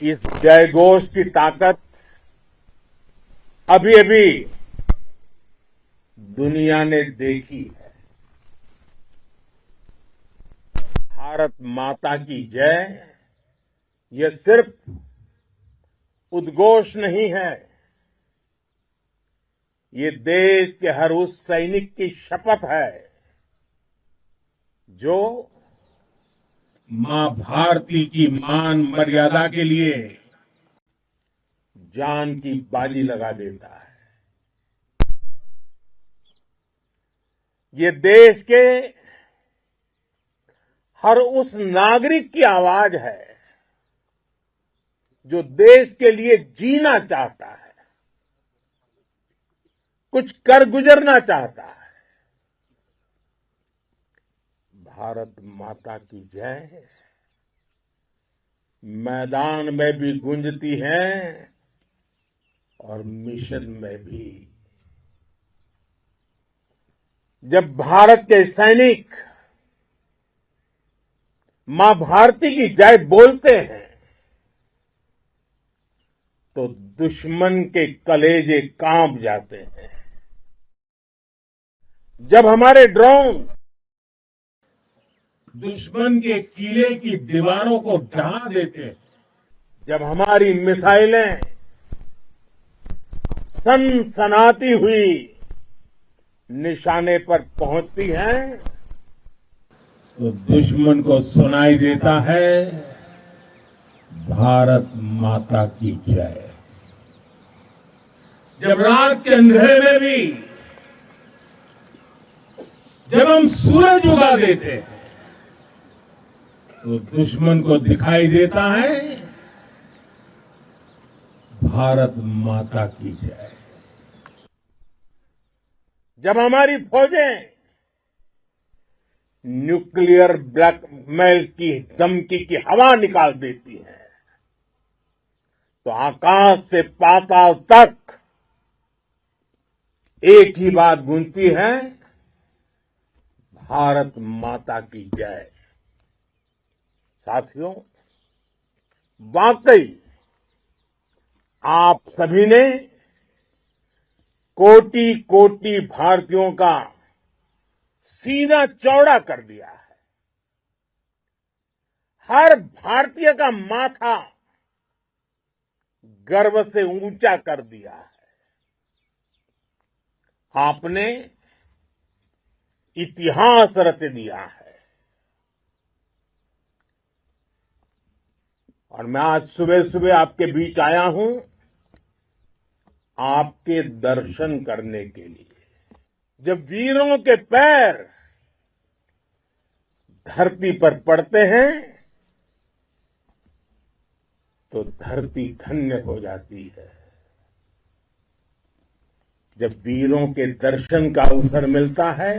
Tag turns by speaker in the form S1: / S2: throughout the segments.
S1: इस जयघोष की ताकत अभी अभी दुनिया ने देखी है। भारत माता की जय ये सिर्फ उद्घोष नहीं है, ये देश के हर उस सैनिक की शपथ है जो मां भारती की मान मर्यादा के लिए जान की बाजी लगा देता है। ये देश के हर उस नागरिक की आवाज है जो देश के लिए जीना चाहता है, कुछ कर गुजरना चाहता है। भारत माता की जय मैदान में भी गूंजती है और मिशन में भी। जब भारत के सैनिक मां भारती की जय बोलते हैं तो दुश्मन के कलेजे कांप जाते हैं। जब हमारे ड्रोन दुश्मन के किले की दीवारों को ढहा देते हैं, जब हमारी मिसाइलें सनसनाती हुई निशाने पर पहुंचती हैं, तो दुश्मन को सुनाई देता है भारत माता की जय। जब रात के अंधेरे में भी जब हम सूरज उगा देते हैं तो दुश्मन को दिखाई देता है भारत माता की जय। जब हमारी फौजें न्यूक्लियर ब्लैकमेल की धमकी की हवा निकाल देती हैं तो आकाश से पाताल तक एक ही बात गूंजती है, भारत माता की जय। साथियों, वाकई आप सभी ने कोटि कोटि भारतीयों का सीना चौड़ा कर दिया है। हर भारतीय का माथा गर्व से ऊंचा कर दिया है। आपने इतिहास रच दिया है। और मैं आज सुबह सुबह आपके बीच आया हूं आपके दर्शन करने के लिए। जब वीरों के पैर धरती पर पड़ते हैं तो धरती धन्य हो जाती है। जब वीरों के दर्शन का अवसर मिलता है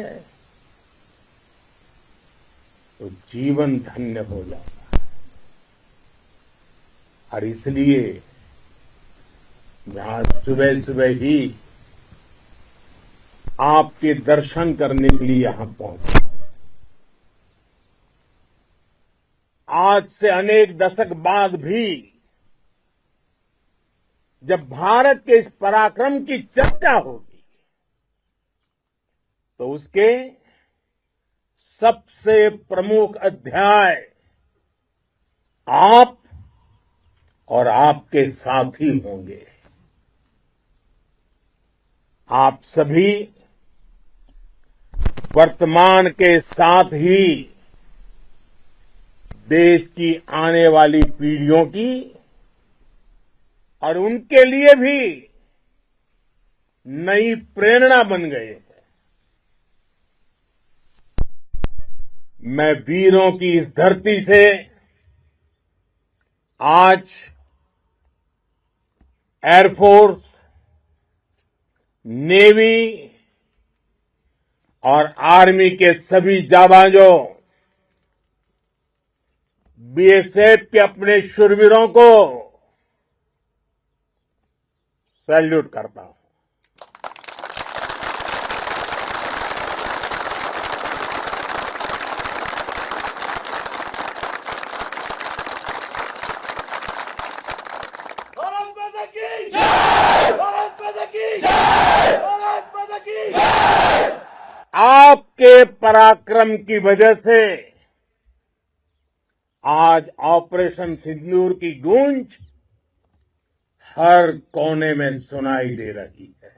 S1: तो जीवन धन्य हो जाता है। और इसलिए मैं आज सुबह सुबह ही आपके दर्शन करने के लिए यहां पहुंचा। आज से अनेक दशक बाद भी जब भारत के इस पराक्रम की चर्चा होगी तो उसके सबसे प्रमुख अध्याय आप और आपके साथी होंगे। आप सभी वर्तमान के साथ ही देश की आने वाली पीढ़ियों की और उनके लिए भी नई प्रेरणा बन गए हैं। मैं वीरों की इस धरती से आज एयरफोर्स, नेवी और आर्मी के सभी जाबाजों, बीएसएफ के अपने शूरवीरों को सैल्यूट करता हूं। पराक्रम की वजह से आज ऑपरेशन सिंदूर की गूंज हर कोने में सुनाई दे रही है।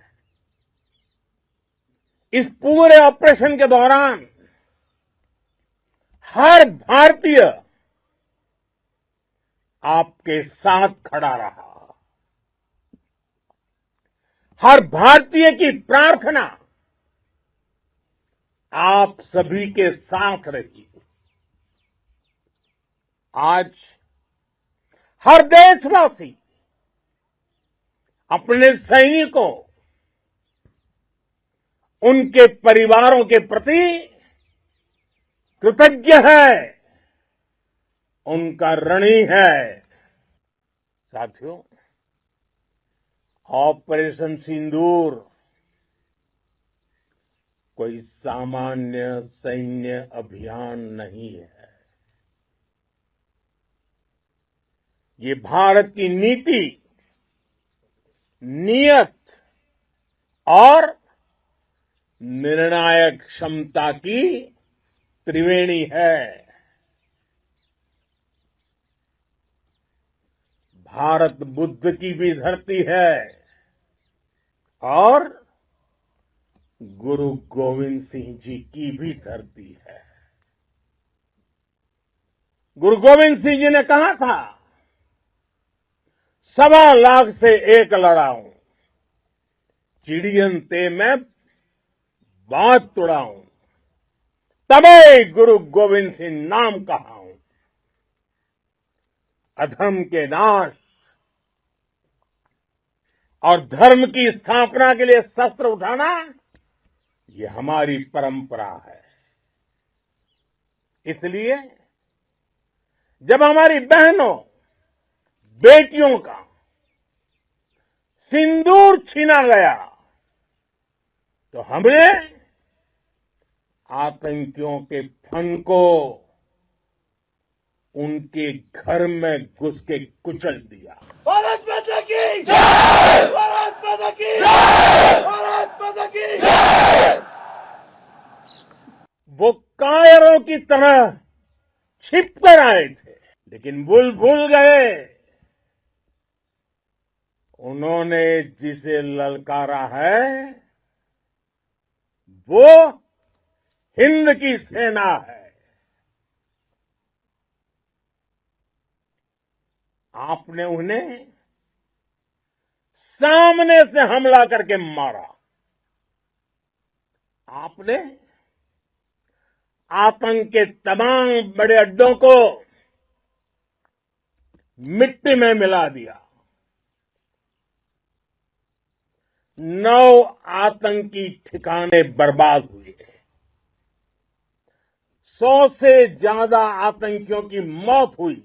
S1: इस पूरे ऑपरेशन के दौरान हर भारतीय आपके साथ खड़ा रहा। हर भारतीय की प्रार्थना आप सभी के साथ रही। आज हर देशवासी अपने सैनिकों, उनके परिवारों के प्रति कृतज्ञ है, उनका ऋणी है। साथियों, ऑपरेशन सिंदूर कोई सामान्य सैन्य अभियान नहीं है। ये भारत की नीति, नियत और निर्णायक क्षमता की त्रिवेणी है। भारत बुद्ध की भी धरती है और गुरु गोविंद सिंह जी की भी धरती है। गुरु गोविंद सिंह जी ने कहा था, 1.25 लाख से एक लड़ाऊं, चिड़ियन ते मैं बात तुड़ाऊं, तबे गुरु गोविंद सिंह नाम कहाऊं। अधर्म के नाश और धर्म की स्थापना के लिए शस्त्र उठाना, ये हमारी परंपरा है। इसलिए जब हमारी बहनों, बेटियों का सिंदूर छीना गया, तो हमने आतंकियों के फन को उनके घर में घुस के कुचल दिया।
S2: भारत माता की जय! भारत माता की जय! भारत माता की जय!
S1: वो कायरों की तरह छिप कर आए थे, लेकिन भूल गए उन्होंने जिसे ललकारा है वो हिंद की सेना है। आपने उन्हें सामने से हमला करके मारा। आपने आतंक के तमाम बड़े अड्डों को मिट्टी में मिला दिया। 9 आतंकी ठिकाने बर्बाद हुए। 100 से ज्यादा आतंकियों की मौत हुई।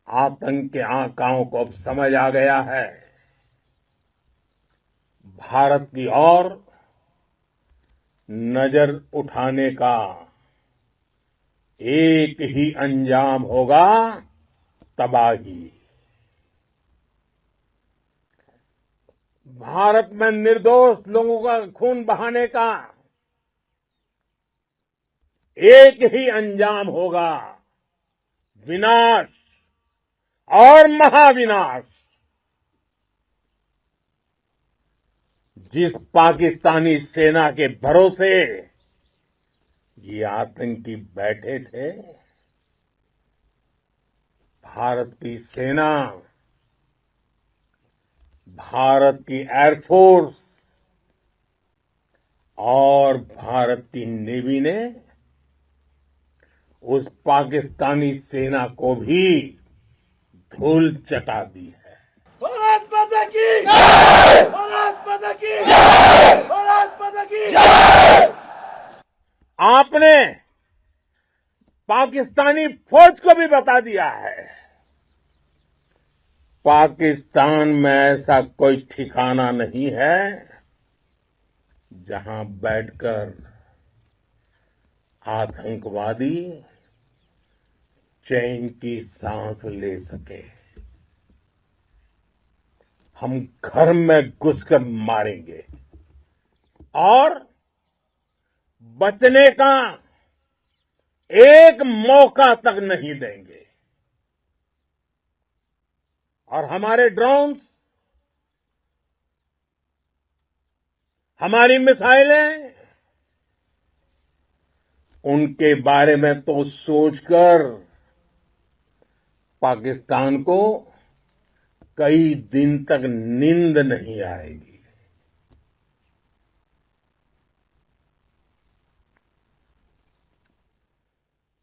S1: आतंक के आकाओं को अब समझ आ गया है, भारत की ओर नजर उठाने का एक ही अंजाम होगा, तबाही। भारत में निर्दोष लोगों का खून बहाने का एक ही अंजाम होगा, विनाश और महाविनाश। जिस पाकिस्तानी सेना के भरोसे ये आतंकी बैठे थे, भारत की सेना, भारत की एयरफोर्स और भारत की नेवी ने उस पाकिस्तानी सेना को भी धूल चटा दी है।
S2: भारत माता की जय! भारत माता की जय! भारत माता की जय!
S1: आपने पाकिस्तानी फौज को भी बता दिया है, पाकिस्तान में ऐसा कोई ठिकाना नहीं है जहां बैठकर आतंकवादी चैन की सांस ले सके। हम घर में घुसकर मारेंगे। और बचने का एक मौका तक नहीं देंगे। और हमारे ड्रोन्स, हमारी मिसाइलें, उनके बारे में तो सोचकर पाकिस्तान को कई दिन तक नींद नहीं आएगी।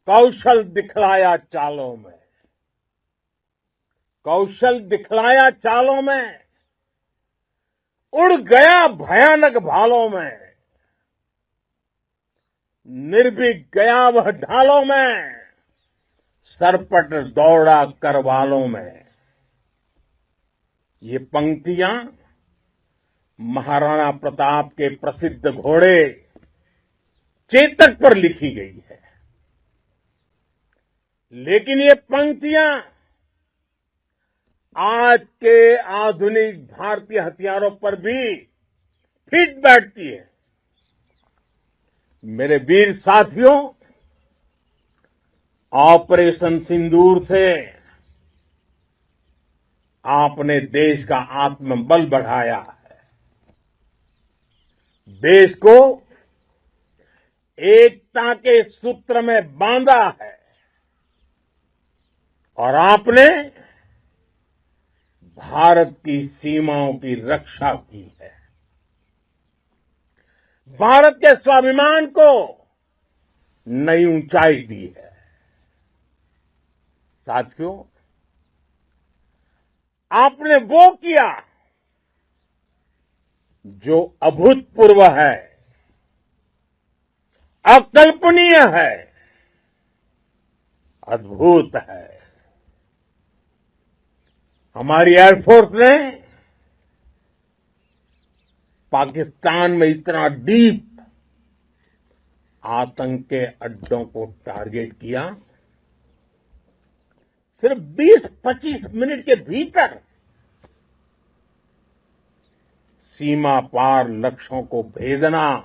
S1: कौशल दिखलाया चालों में, कौशल दिखलाया चालों में, उड़ गया भयानक भालों में, निर्भीक गया वह ढालों में, सरपट दौड़ा करवालों में। ये पंक्तियां महाराणा प्रताप के प्रसिद्ध घोड़े चेतक पर लिखी गई है। लेकिन ये पंक्तियां आज के आधुनिक भारतीय हथियारों पर भी फिट बैठती है। मेरे वीर साथियों, ऑपरेशन सिंदूर से आपने देश का आत्मबल बढ़ाया है, देश को एकता के सूत्र में बांधा है और आपने भारत की सीमाओं की रक्षा की है। भारत के स्वाभिमान को नई ऊंचाई दी है। साथियों, आपने वो किया जो अभूतपूर्व है, अकल्पनीय है, अद्भुत है। हमारी एयरफोर्स ने पाकिस्तान में इतना डीप आतंक के अड्डों को टारगेट किया, सिर्फ 20-25 मिनट के भीतर सीमा पार लक्ष्यों को भेदना,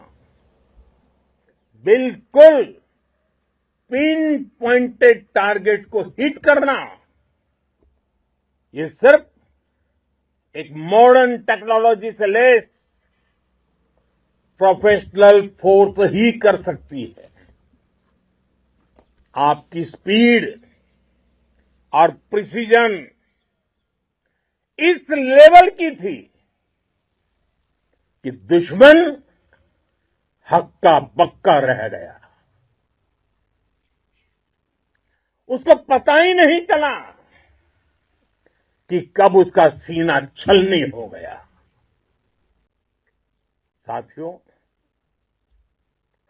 S1: बिल्कुल पिन पॉइंटेड टारगेट्स को हिट करना, ये सिर्फ एक मॉडर्न टेक्नोलॉजी से लैस प्रोफेशनल फोर्स ही कर सकती है। आपकी स्पीड और प्रिसीजन इस लेवल की थी कि दुश्मन हक्का बक्का रह गया। उसको पता ही नहीं चला कि कब उसका सीना छलनी हो गया। साथियों,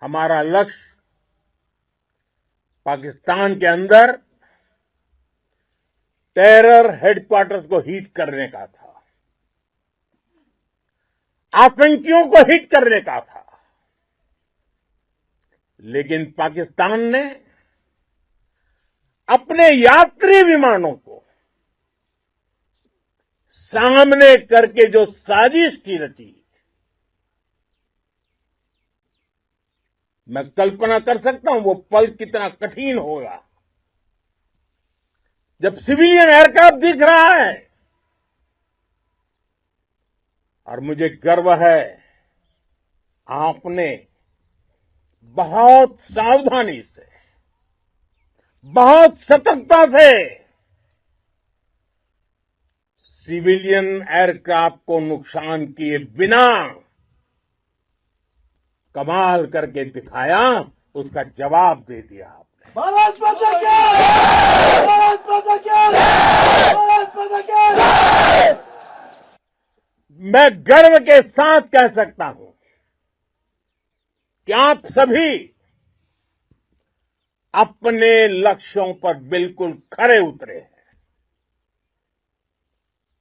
S1: हमारा लक्ष्य पाकिस्तान के अंदर टेरर हेडक्वार्टर्स को हिट करने का था, आतंकियों को हिट करने का था। लेकिन पाकिस्तान ने अपने यात्री विमानों को सामने करके जो साजिश की रची, मैं कल्पना कर सकता हूं वो पल कितना कठिन होगा जब सिविलियन एयरक्राफ्ट दिख रहा है। और मुझे गर्व है, आपने बहुत सावधानी से, बहुत सतर्कता से सिविलियन एयरक्राफ्ट को नुकसान किए बिना कमाल करके दिखाया, उसका जवाब दे दिया आपने।
S2: भारत माता की जय! भारत माता की जय! भारत माता की जय!
S1: मैं गर्व के साथ कह सकता हूं कि आप सभी अपने लक्ष्यों पर बिल्कुल खरे उतरे हैं।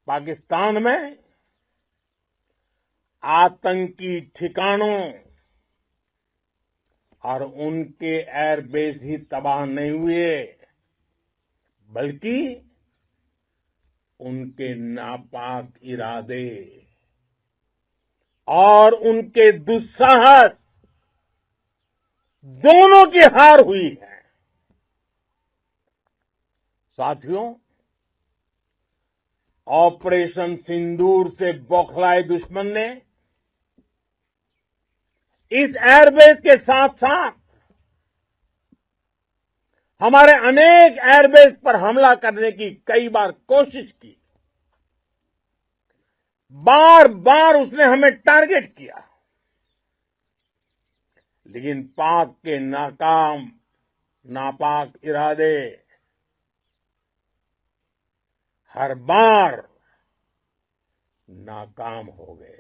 S1: पाकिस्तान में आतंकी ठिकानों और उनके एयरबेस ही तबाह नहीं हुए, बल्कि उनके नापाक इरादे, और उनके दुस्साहस दोनों की हार हुई है। साथियों, ऑपरेशन सिंदूर से बौखलाए दुश्मन ने इस एयरबेस के साथ साथ हमारे अनेक एयरबेस पर हमला करने की कई बार कोशिश की। बार बार उसने हमें टारगेट किया, लेकिन पाक के नापाक इरादे हर बार नाकाम हो गए।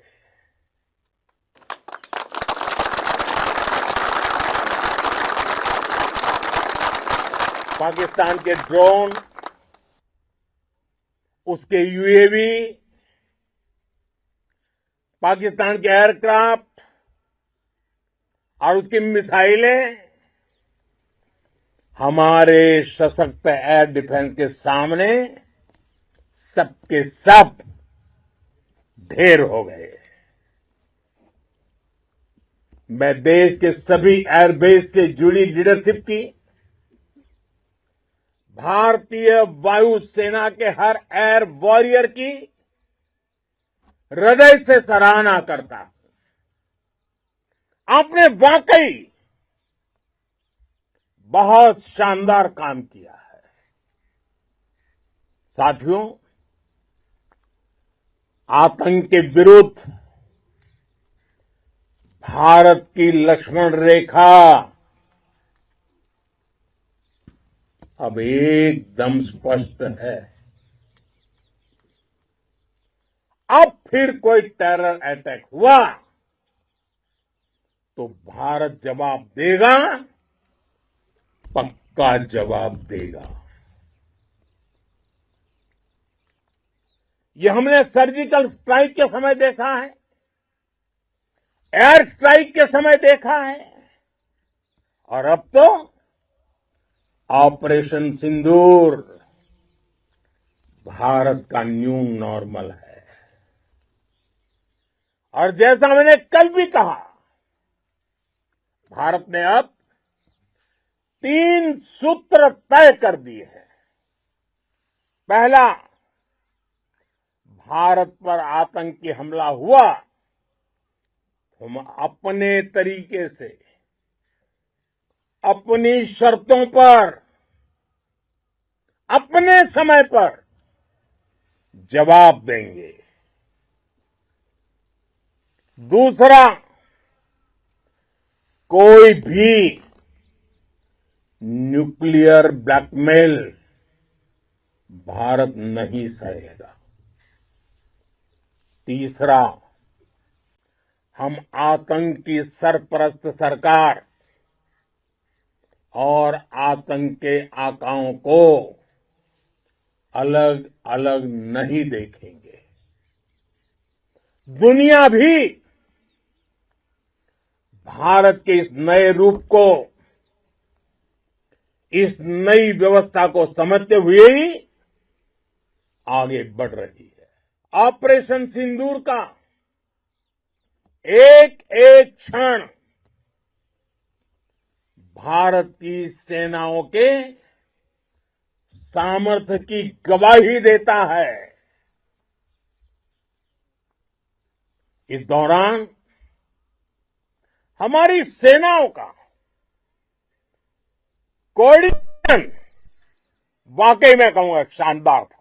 S1: पाकिस्तान के ड्रोन, उसके यूएवी, पाकिस्तान के एयरक्राफ्ट और उसकी मिसाइलें हमारे सशक्त एयर डिफेंस के सामने सबके सब ढेर हो गए। मैं देश के सभी एयरबेस से जुड़ी लीडरशिप की, भारतीय वायुसेना के हर एयर वॉरियर की हृदय से सराहना करता हूं। आपने वाकई बहुत शानदार काम किया है। साथियों, आतंक के विरुद्ध भारत की लक्ष्मण रेखा अब एकदम स्पष्ट है। अब फिर कोई टेरर अटैक हुआ तो भारत जवाब देगा, पक्का जवाब देगा। ये हमने सर्जिकल स्ट्राइक के समय देखा है, एयर स्ट्राइक के समय देखा है, और अब तो ऑपरेशन सिंदूर भारत का न्यू नॉर्मल है। और जैसा मैंने कल भी कहा, भारत ने अब 3 सूत्र तय कर दिए हैं। पहला, भारत पर आतंकी हमला हुआ, हम अपने तरीके से, अपनी शर्तों पर, अपने समय पर जवाब देंगे। दूसरा, कोई भी न्यूक्लियर ब्लैकमेल भारत नहीं सहेगा। तीसरा, हम आतंक की सरपरस्त सरकार और आतंक के आकाओं को अलग अलग नहीं देखेंगे। दुनिया भी भारत के इस नए रूप को, इस नई व्यवस्था को समझते हुए ही आगे बढ़ रही है। ऑपरेशन सिंदूर का एक एक क्षण भारत की सेनाओं के सामर्थ्य की गवाही देता है। इस दौरान हमारी सेनाओं का कोऑर्डिनेशन वाकई में कहूंगा शानदार था।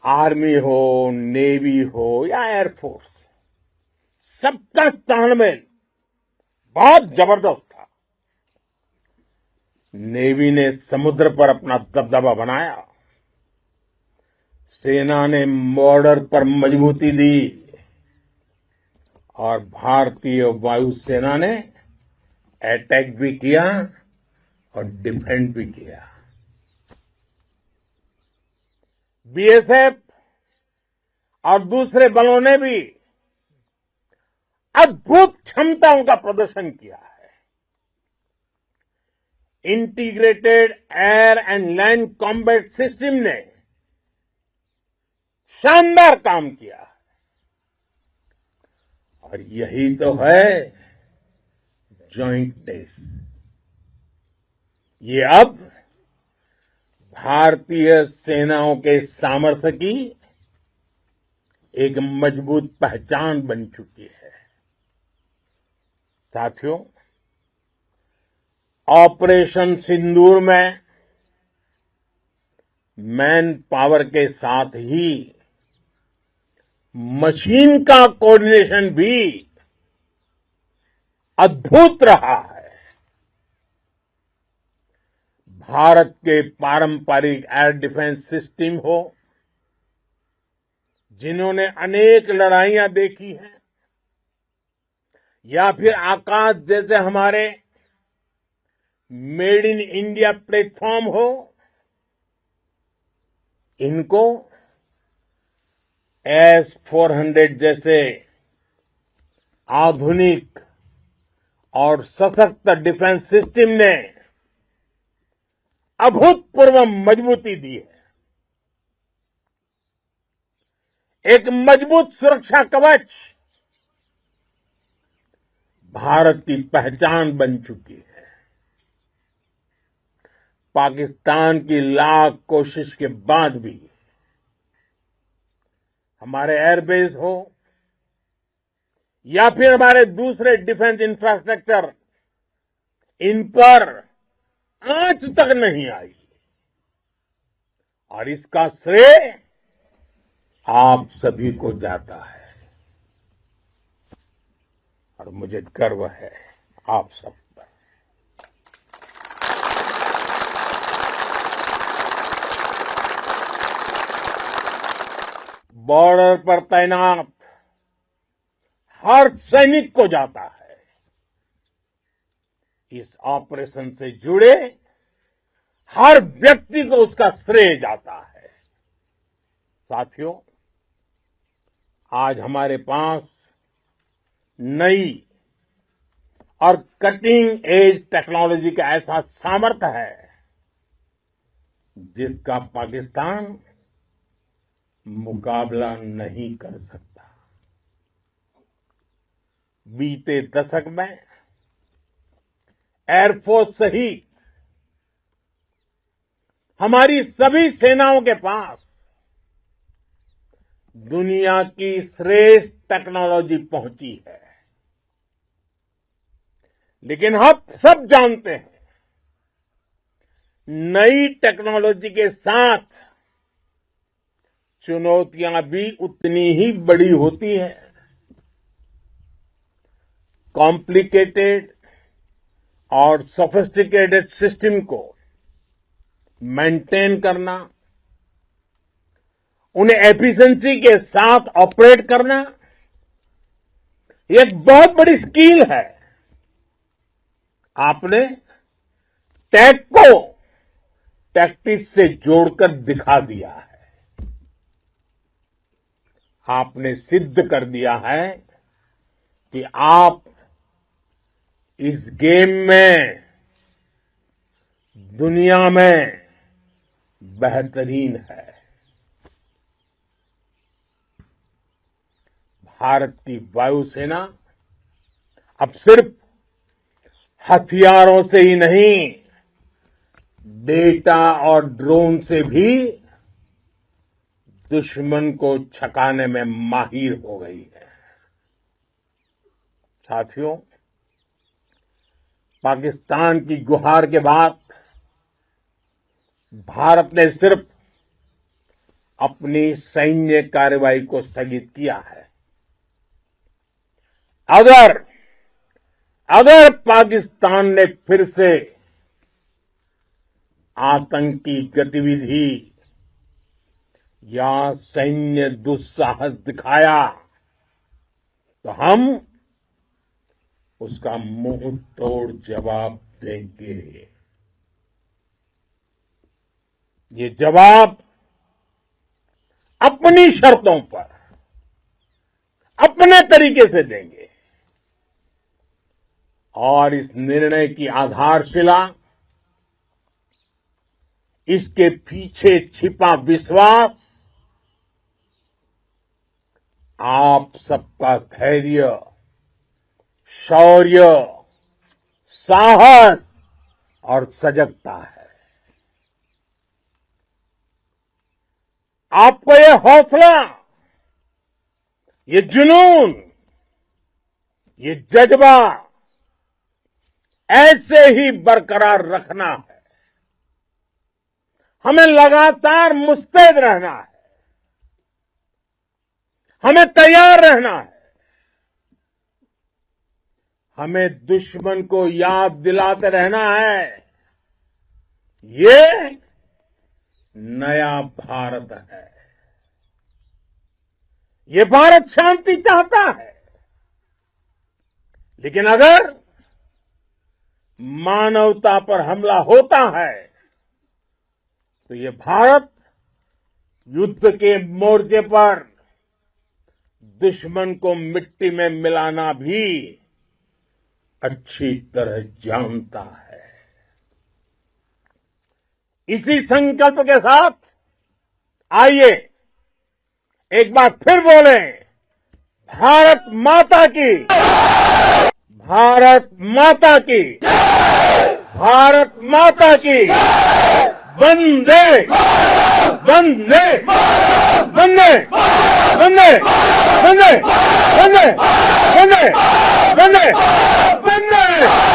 S1: आर्मी हो, नेवी हो या एयरफोर्स, सबका तालमेल बहुत जबरदस्त था। नेवी ने समुद्र पर अपना दबदबा बनाया, सेना ने बॉर्डर पर मजबूती दी और भारतीय वायुसेना ने अटैक भी किया और डिफेंड भी किया। बीएसएफ और दूसरे बलों ने भी अद्भुत क्षमताओं का प्रदर्शन किया है। Integrated air and land combat system ने शानदार काम किया और यही तो है जॉइंटनेस। ये अब भारतीय सेनाओं के सामर्थ्य की एक मजबूत पहचान बन चुकी है। साथियों, ऑपरेशन सिंदूर में मैन पावर के साथ ही मशीन का कोऑर्डिनेशन भी अद्भुत रहा है। भारत के पारंपरिक एयर डिफेंस सिस्टम हो, जिन्होंने अनेक लड़ाइयां देखी हैं, या फिर आकाश जैसे हमारे मेड इन इंडिया प्लेटफॉर्म हो, इनको S-400 जैसे आधुनिक और सशक्त डिफेंस सिस्टम ने अभूतपूर्व मजबूती दी है। एक मजबूत सुरक्षा कवच भारत की पहचान बन चुकी है। पाकिस्तान की लाख कोशिश के बाद भी हमारे एयरबेस हो या फिर हमारे दूसरे डिफेंस इंफ्रास्ट्रक्चर, इन पर आंच तक नहीं आई और इसका श्रेय आप सभी को जाता है और मुझे गर्व है आप सब पर। बॉर्डर पर तैनात हर सैनिक को जाता है। इस ऑपरेशन से जुड़े हर व्यक्ति को उसका श्रेय जाता है। साथियों, आज हमारे पास नई और कटिंग एज टेक्नोलॉजी का ऐसा सामर्थ्य है जिसका पाकिस्तान मुकाबला नहीं कर सकता। बीते दशक में एयरफोर्स सहित हमारी सभी सेनाओं के पास दुनिया की श्रेष्ठ टेक्नोलॉजी पहुंची है। लेकिन हम सब जानते हैं, नई टेक्नोलॉजी के साथ चुनौतियां भी उतनी ही बड़ी होती है। कॉम्प्लिकेटेड और सोफिस्टिकेटेड सिस्टम को मेंटेन करना, उन्हें एफिशिएंसी के साथ ऑपरेट करना, एक बहुत बड़ी स्किल है। आपने टेक को टैक्टिक्स से जोड़कर दिखा दिया है। आपने सिद्ध कर दिया है कि आप इस गेम में दुनिया में बेहतरीन है। भारत की वायुसेना अब सिर्फ हथियारों से ही नहीं, डेटा और ड्रोन से भी दुश्मन को छकाने में माहिर हो गई है। साथियों, पाकिस्तान की गुहार के बाद भारत ने सिर्फ अपनी सैन्य कार्रवाई को स्थगित किया है। अगर पाकिस्तान ने फिर से आतंकी गतिविधि या सैन्य दुस्साहस दिखाया तो हम उसका मुंह तोड़ जवाब देंगे। ये जवाब अपनी शर्तों पर, अपने तरीके से देंगे और इस निर्णय की आधारशिला इसके पीछे छिपा विश्वास आप सबका धैर्य, शौर्य, साहस और सजगता है। आपको ये हौसला, ये जुनून, ये जज्बा ऐसे ही बरकरार रखना है। हमें लगातार मुस्तैद रहना है, हमें तैयार रहना है। हमें दुश्मन को याद दिलाते रहना है, ये नया भारत है। ये भारत शांति चाहता है, लेकिन अगर मानवता पर हमला होता है तो ये भारत युद्ध के मोर्चे पर दुश्मन को मिट्टी में मिलाना भी अच्छी तरह जानता है। इसी संकल्प के साथ आइए एक बार फिर बोलें, भारत माता की, भारत माता की, भारत माता की, वंदे वंदे वंदे वंदे वंदे वंदे वंदे वंदे वंदे